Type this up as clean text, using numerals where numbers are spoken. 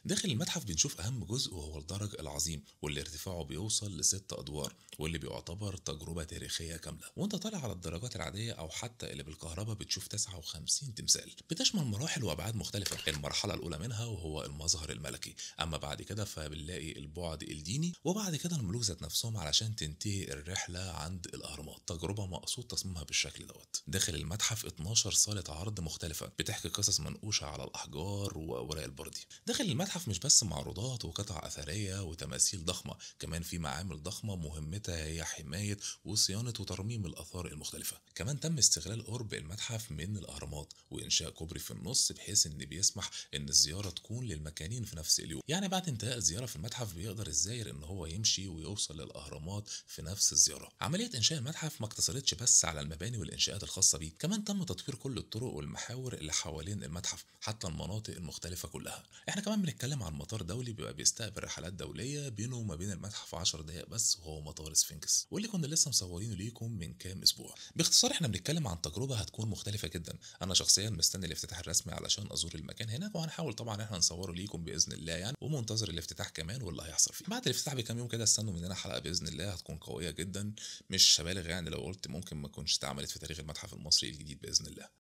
داخل المتحف بنشوف أهم جزء وهو الدرج العظيم واللي ارتفاعه بيوصل ل6 أدوار، واللي بيعتبر تجربة تاريخية كاملة. وانت طالع على الدرجات العادية أو حتى اللي بالكهرباء بتشوف 59 تمثال بتشمل مراحل وأبعاد مختلفة. المرحلة الأولى منها وهو المظهر الملكي، أما بعد كده فبنلاقي البعد الديني، وبعد كده الملوك ذات نفسهم علشان تنتهي الرحلة عند الأهرامات. تجربة مقصود تصميمها بالشكل دوت. داخل المتحف 12 صالة عرض مختلفة بتحكي قصص منقوشة على الأحجار وأوراق البردي. داخل المتحف مش بس معروضات وقطع أثرية وتماثيل ضخمة، كمان في معامل ضخمة مهمتها هي حماية وصيانة وترميم الآثار المختلفة. كمان تم استغلال قرب المتحف من الأهرامات وإنشاء كوبري في النص بحيث إن بيسمح إن الزيارة تكون للمكانين في نفس اليوم. يعني بعد انتهاء الزيارة في المتحف بيقدر الزائر إن هو يمشي ويوصل للأهرامات في نفس الزيارة. عملية إنشاء المتحف ما اقتصرتش بس على المباني والإنشاءات الخاصة بيه، كمان تم تطوير كل الطرق والمحاور اللي حوالين المتحف حتى المناطق المختلفة كلها. احنا كمان بنتكلم عن مطار دولي بيبقى بيستقبل رحلات دولية بينه وما بين المتحف 10 دقايق بس، وهو مطار سفنكس، واللي كنا لسه مصورينه ليكم من كام اسبوع. باختصار احنا بنتكلم عن تجربة هتكون مختلفة جدا. انا شخصيا مستني الافتتاح الرسمي علشان ازور المكان هناك، وهنحاول طبعا احنا نصوره ليكم باذن الله يعني، ومنتظر الافتتاح كمان واللي هيحصل فيه. بعد الافتتاح بكام يوم كده استنوا مننا حلقة باذن الله هتكون قوية جدا. مش هبالغ يعني لو قلت ممكن ما تكونش اتعملت في تاريخ المتحف المصري الجديد باذن الله.